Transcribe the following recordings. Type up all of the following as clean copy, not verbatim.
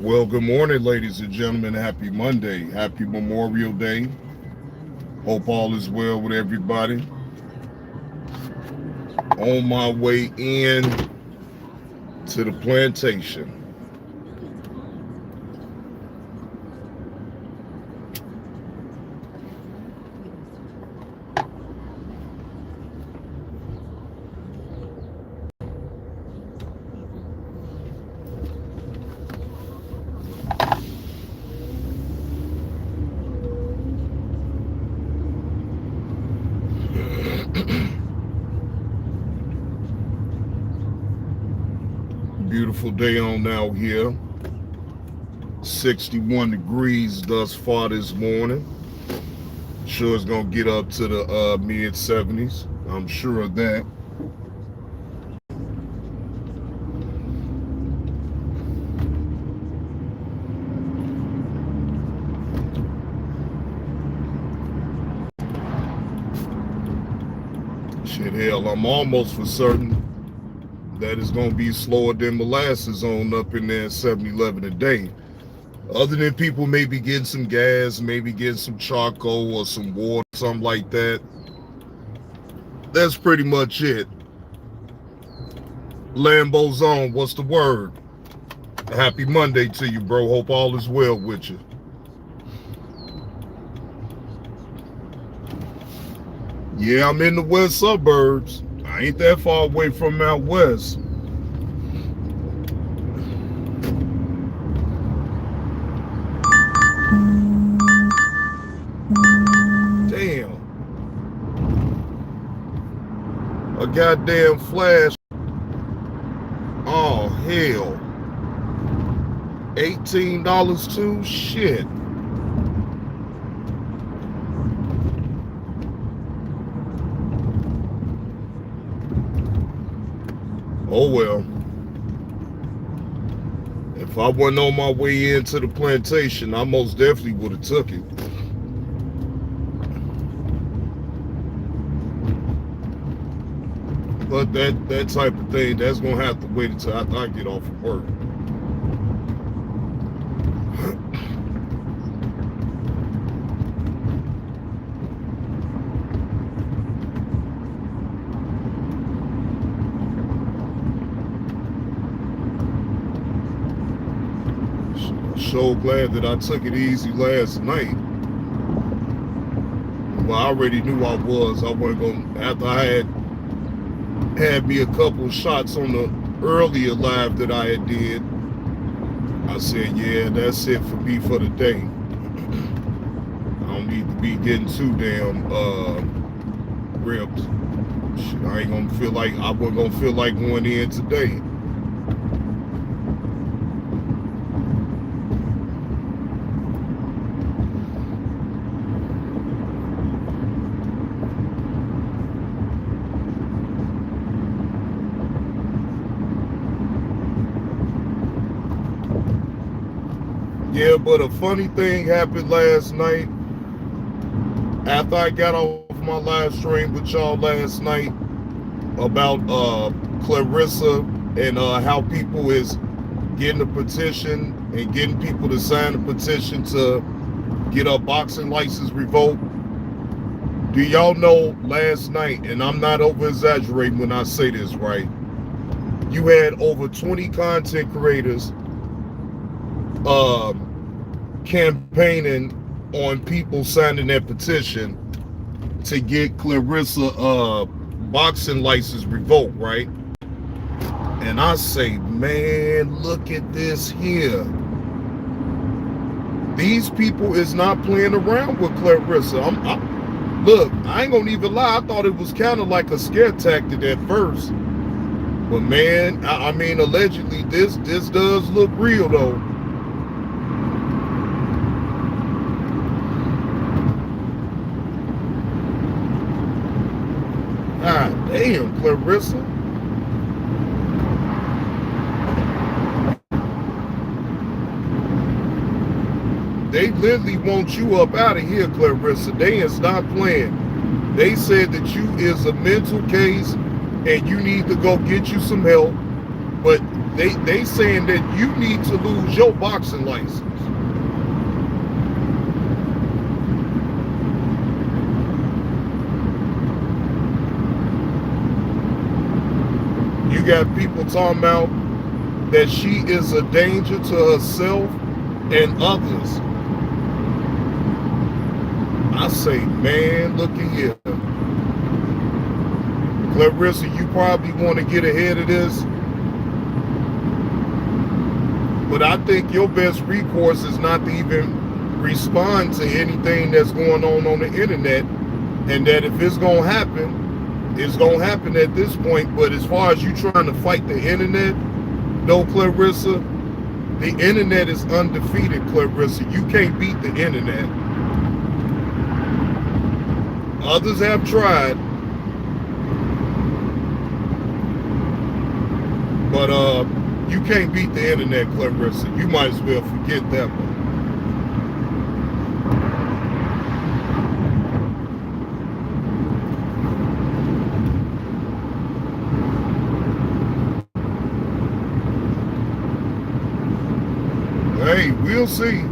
Well, good morning, ladies and gentlemen. Happy Monday. Happy Memorial Day. Hope all is well with everybody. On my way in to the plantation. Beautiful day on out here. 61 degrees thus far this morning. Sure it's going to get up to the mid 70s. I'm sure of that. Shit, hell, I'm almost for certain that it's going to be slower than molasses on up in there at 7-Eleven a day. Other than people maybe getting some gas, maybe getting some charcoal or some water, something like that. That's pretty much it. Lambo's on, what's the word? Happy Monday to you, bro. Hope all is well with you. Yeah, I'm in the west suburbs. I ain't that far away from out west. Damn. A goddamn flash. Oh, hell. $18 too? Shit. Oh, well. If I wasn't on my way into the plantation, I most definitely would have took it. But that type of thing, that's going to have to wait until after I get off of work. So glad that I took it easy last night. Well, I already knew I was. I wasn't going to, after I had me a couple of shots on the earlier live that I had did, I said, yeah, that's it for me for the day. I don't need to be getting too damn ripped. Shit, I wasn't gonna feel like going in today. Yeah, but a funny thing happened last night. After I got off my live stream with y'all last night about Clarissa and how people is getting a petition and getting people to sign a petition to get a boxing license revoked. Do y'all know last night, and I'm not over exaggerating when I say this, right? You had over 20 content creators campaigning on people signing that petition to get Clarissa boxing license revoked, right? And I say, man, look at this here. These people is not playing around with Clarissa. Look, I ain't gonna even lie. I thought it was kind of like a scare tactic at first, but man, I mean, allegedly this does look real though. God damn, Clarissa. They literally want you up out of here, Clarissa. They is not playing. They said that you is a mental case and you need to go get you some help. But they saying that you need to lose your boxing license. You got people talking about that she is a danger to herself and others. I say, man, look at here. Clarissa, you probably want to get ahead of this, but I think your best recourse is not to even respond to anything that's going on the internet, and that if it's going to happen, it's going to happen at this point. But as far as you trying to fight the internet, no, Clarissa, the internet is undefeated, Clarissa. You can't beat the internet. Others have tried, but you can't beat the internet, Clarissa. You might as well forget that one. Hey, we'll see.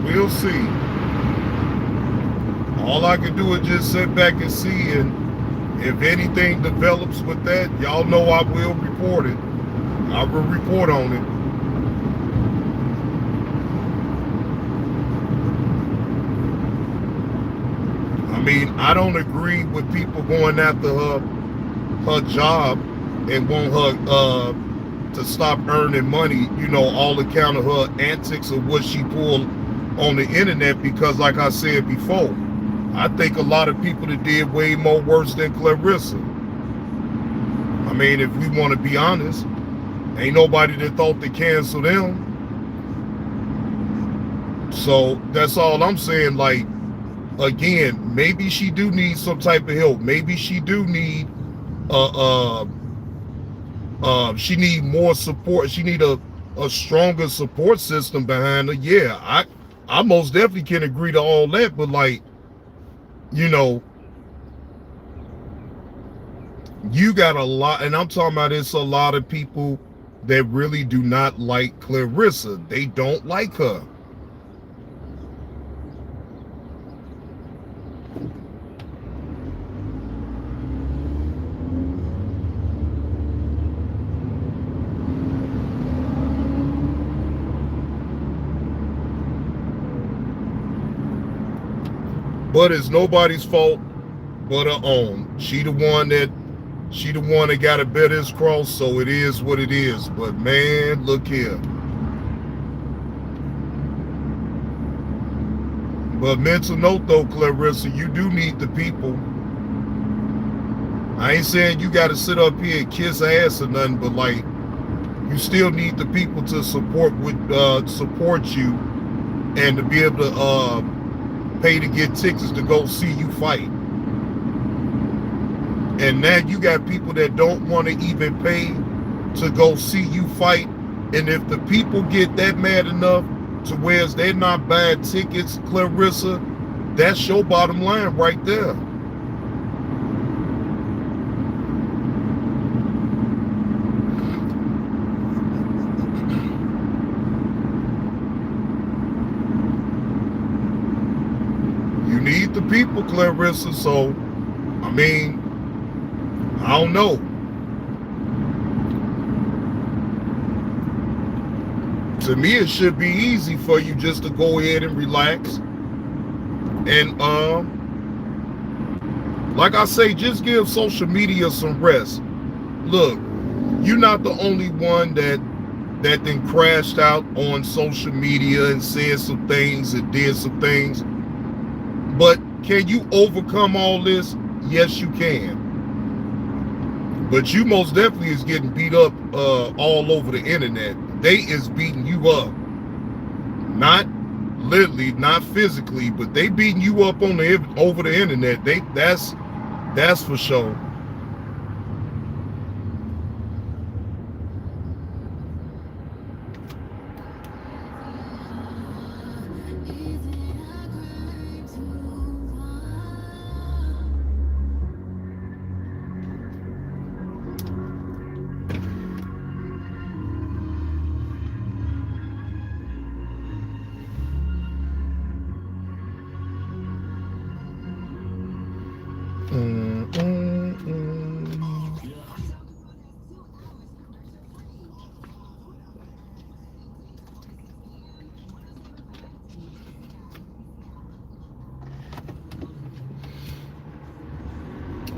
We'll see. All I can do is just sit back and see, and if anything develops with that, y'all know I will report it. I will report on it. I mean, I don't agree with people going after her job and want her to stop earning money, you know, all account of her antics of what she pulled on the internet, because like I said before, I think a lot of people that did way more worse than Clarissa. I mean, if we want to be honest, ain't nobody that thought to cancel them. So that's all I'm saying. Like, again, maybe she do need some type of help. Maybe she do need she need more support. She need a stronger support system behind her. Yeah, I most definitely can agree to all that, but like, you know, you got a lot, and I'm talking about it's a lot of people that really do not like Clarissa. They don't like her. But it's nobody's fault but her own. She the one that got to bear this cross, so it is what it is. But man, look here. But mental note though, Clarissa, you do need the people. I ain't saying you got to sit up here and kiss ass or nothing, but like, you still need the people to support you, and to be able to pay to get tickets to go see you fight. And now you got people that don't want to even pay to go see you fight. And if the people get that mad enough to where they're not buying tickets, Clarissa, that's your bottom line right there. You need the people, Clarissa. So, I mean, I don't know. To me, it should be easy for you just to go ahead and relax. And like I say, just give social media some rest. Look, you're not the only one that then crashed out on social media and said some things and did some things. But can you overcome all this? Yes, you can. But you most definitely is getting beat up all over the internet. They is beating you up. Not literally, not physically, but they beating you up on over the internet. That's for sure.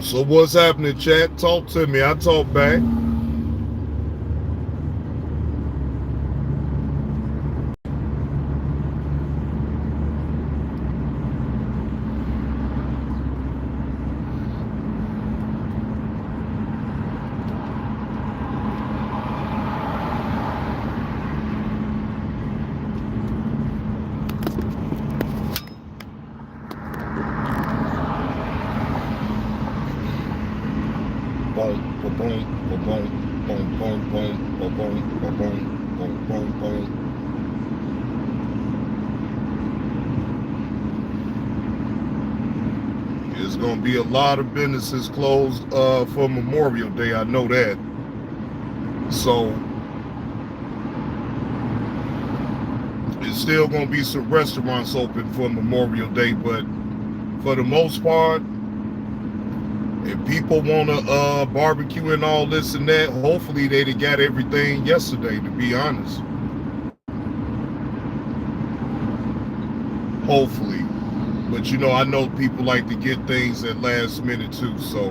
So what's happening, chat? Talk to me. I talk back. Boom, boom, boom, boom, boom, boom, boom, boom, boom, boom, boom, boom, boom. There's gonna be a lot of businesses closed for Memorial Day. I know that. So there's still gonna be some restaurants open for Memorial Day, but for the most part, if people want to barbecue and all this and that, hopefully they'd have got everything yesterday, to be honest. Hopefully. But you know, I know people like to get things at last minute too, so.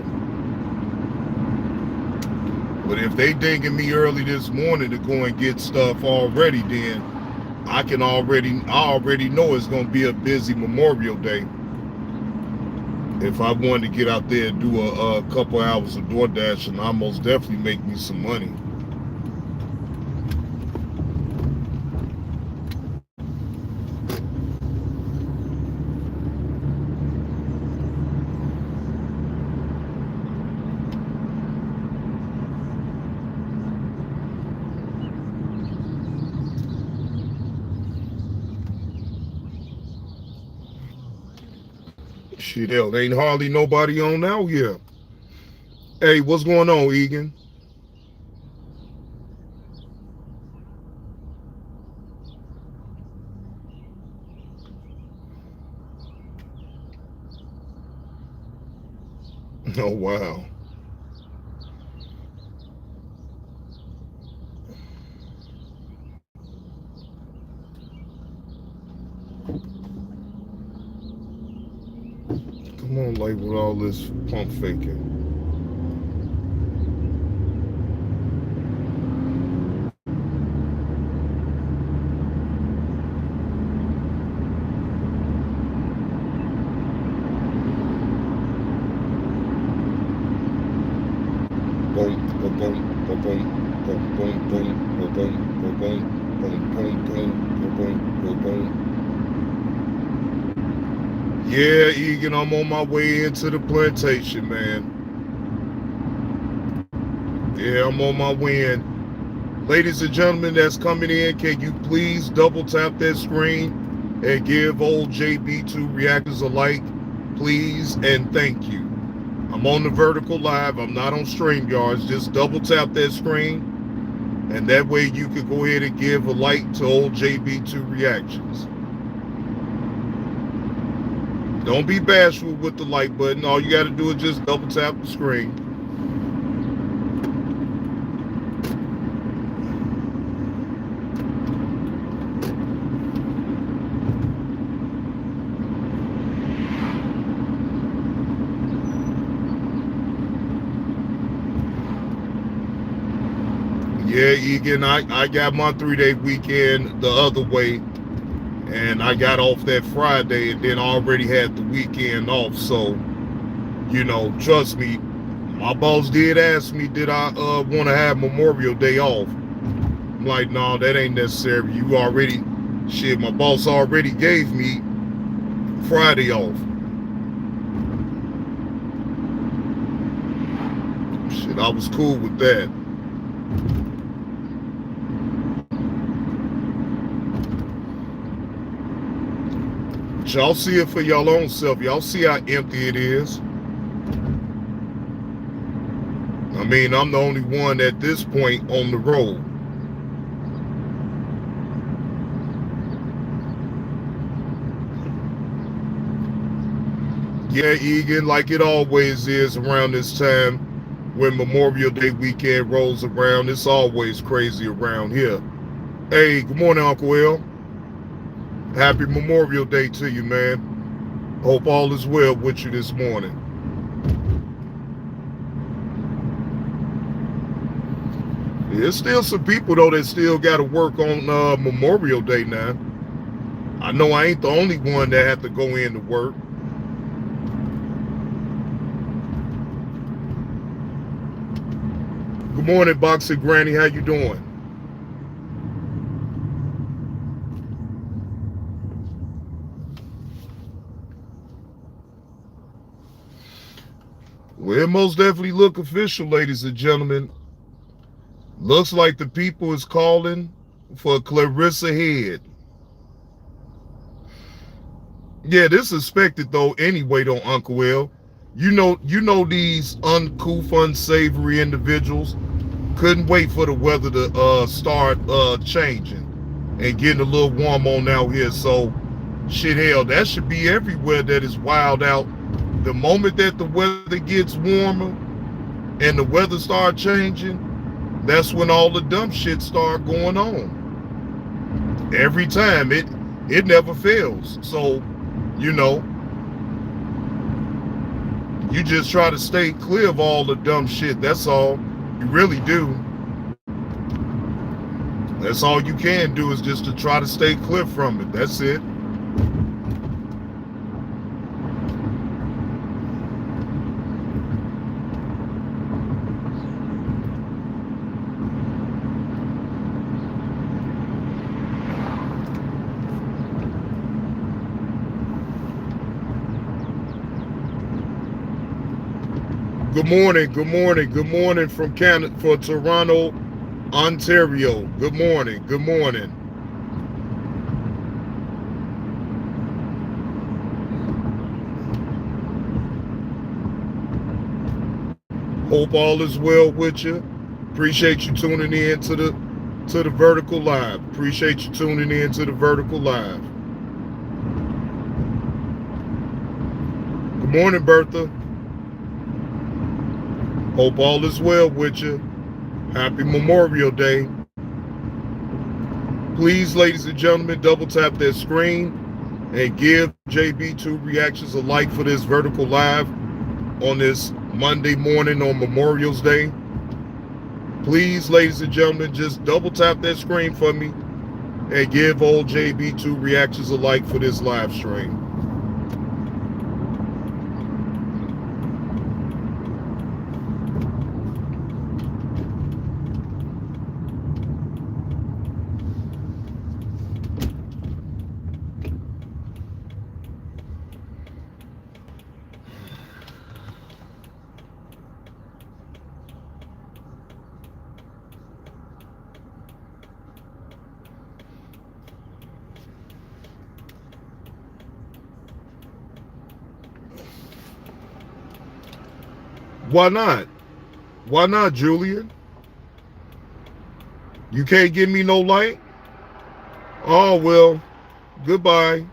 But if they dinging me early this morning to go and get stuff already, then I already know it's going to be a busy Memorial Day. If I wanted to get out there and do a couple hours of DoorDash, and I most definitely make me some money. Shit, hell, there ain't hardly nobody on out here. Hey, what's going on, Egan? Oh, wow. Come on, like with all this pump faking. Boom, boom, boom, boom, boom, boom, boom, boom, boom, boom, boom, boom, boom, boom, boom, boom, boom. Yeah, Egan, I'm on my way into the plantation, man. Yeah, I'm on my way in. Ladies and gentlemen that's coming in, can you please double tap that screen and give old JB2 Reactions a like, please, and thank you. I'm on the vertical live. I'm not on StreamYards. Just double tap that screen, and that way you can go ahead and give a like to old JB2 Reactions. Don't be bashful with the like button. All you got to do is just double tap the screen. Yeah, Egan, I got my 3-day weekend the other way, and I got off that Friday and then already had the weekend off. So, you know, trust me, my boss did ask me, did I want to have Memorial Day off? I'm like, no, that ain't necessary. You already, shit, my boss already gave me Friday off. Shit, I was cool with that. Y'all see it for y'all own self. Y'all see how empty it is. I mean, I'm the only one at this point on the road. Yeah, Egan, like it always is around this time when Memorial Day weekend rolls around. It's always crazy around here. Hey, good morning, Uncle Will. Happy Memorial Day to you, man. Hope all is well with you this morning. There's still some people though that still got to work on Memorial Day now. I know I ain't the only one that had to go in to work. Good morning, Boxer Granny. How you doing? Well, it most definitely look official, ladies and gentlemen. Looks like the people is calling for Clarissa Head. Yeah, this is expected though anyway though, Uncle Will. You know these uncouth, unsavory individuals couldn't wait for the weather to start changing and getting a little warm on out here. So shit, hell, that should be everywhere that is wild out. The moment that the weather gets warmer and the weather start changing, that's when all the dumb shit start going on. Every time it never fails. So, you know, you just try to stay clear of all the dumb shit. That's all. You really do. That's all you can do is just to try to stay clear from it. That's it. Good morning from Canada, for Toronto, Ontario. Good morning. Hope all is well with you. Appreciate you tuning in to the Vertical Live. Appreciate you tuning in to the Vertical Live. Good morning, Bertha. Hope all is well with you. Happy Memorial Day. Please, ladies and gentlemen, double tap that screen and give JB2 Reactions a like for this Vertical Live on this Monday morning on Memorial's Day. Please, ladies and gentlemen, just double tap that screen for me and give old JB2 Reactions a like for this live stream. Why not? Why not, Julian? You can't give me no light? Oh, well, goodbye.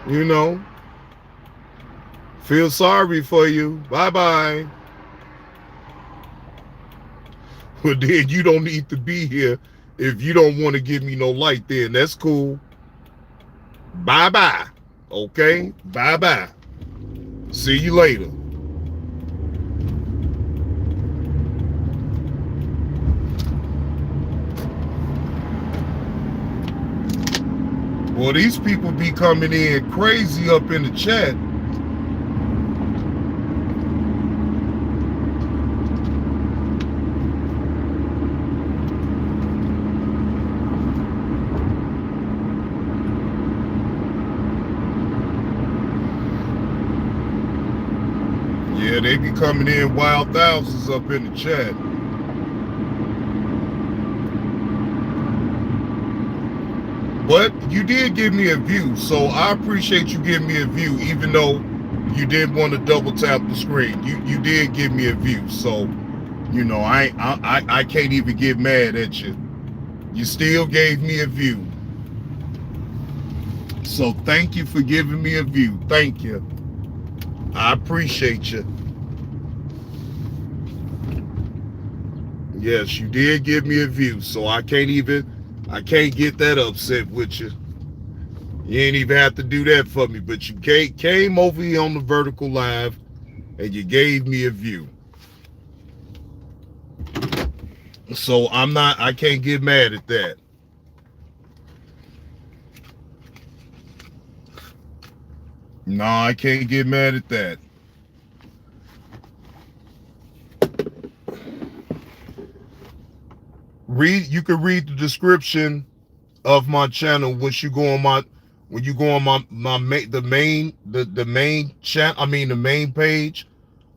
You know, feel sorry for you. Bye-bye. Well, then you don't need to be here if you don't want to give me no light then. That's cool. Bye-bye. Okay? Bye-bye. See you later. Well, these people be coming in crazy up in the chat. Yeah, they be coming in wild thousands up in the chat. But you did give me a view, so I appreciate you giving me a view, even though you didn't want to double tap the screen. You did give me a view, so you know I can't even get mad at you. You still gave me a view, so thank you for giving me a view. Thank you. I appreciate you. Yes, you did give me a view, so I can't get that upset with you. You ain't even have to do that for me, but you came over here on the Vertical Live and you gave me a view. So I can't get mad at that. No, I can't get mad at that. You can read the description of my channel when you go on the main chat I mean the main page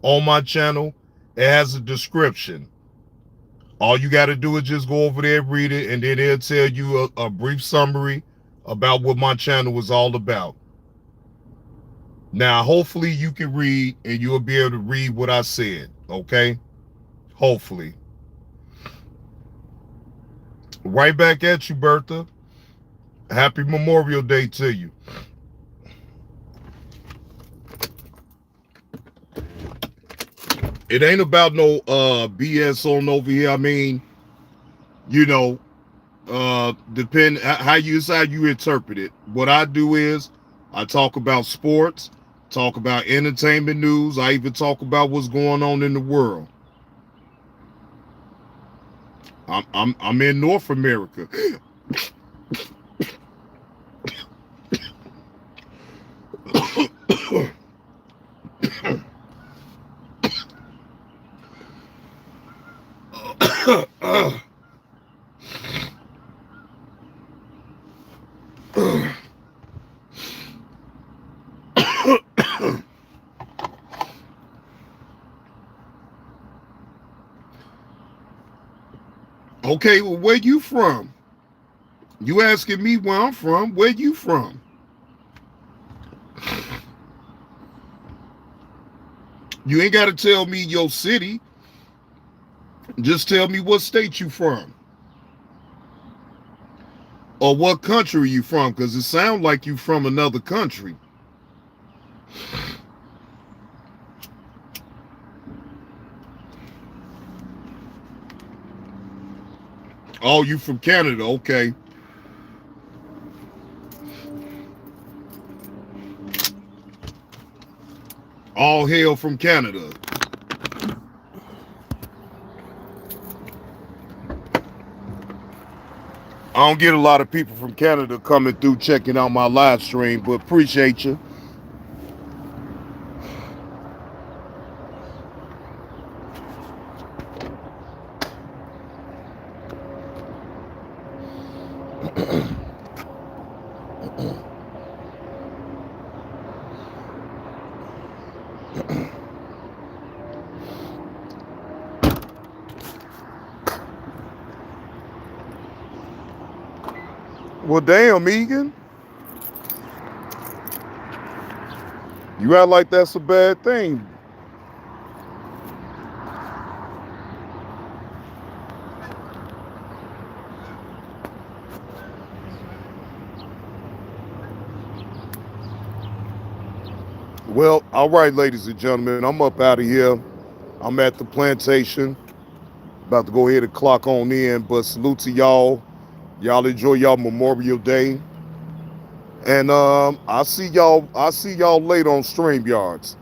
on my channel. It has a description. All you got to do is just go over there, read it, and then it'll tell you a brief summary about what my channel is all about. Now, hopefully you can read and you'll be able to read what I said, okay? Hopefully. Right back at you, Bertha. Happy Memorial Day to you. It ain't about no BS on over here. I mean, you know, depend how you interpret it. What I do is I talk about sports, talk about entertainment news. I even talk about what's going on in the world. I'm in North America. Okay, well, where you from? You asking me where I'm from? Where you from? You ain't got to tell me your city. Just tell me what state you from or what country you from, because it sounds like you from another country. Oh, you from Canada? Okay. All hail from Canada. I don't get a lot of people from Canada coming through checking out my live stream, but appreciate you. Well, damn, Egan. You act like that's a bad thing. Well, all right, ladies and gentlemen, I'm up out of here. I'm at the plantation. About to go ahead and clock on in, but salute to y'all. Y'all enjoy y'all Memorial Day. And I see y'all later on StreamYards.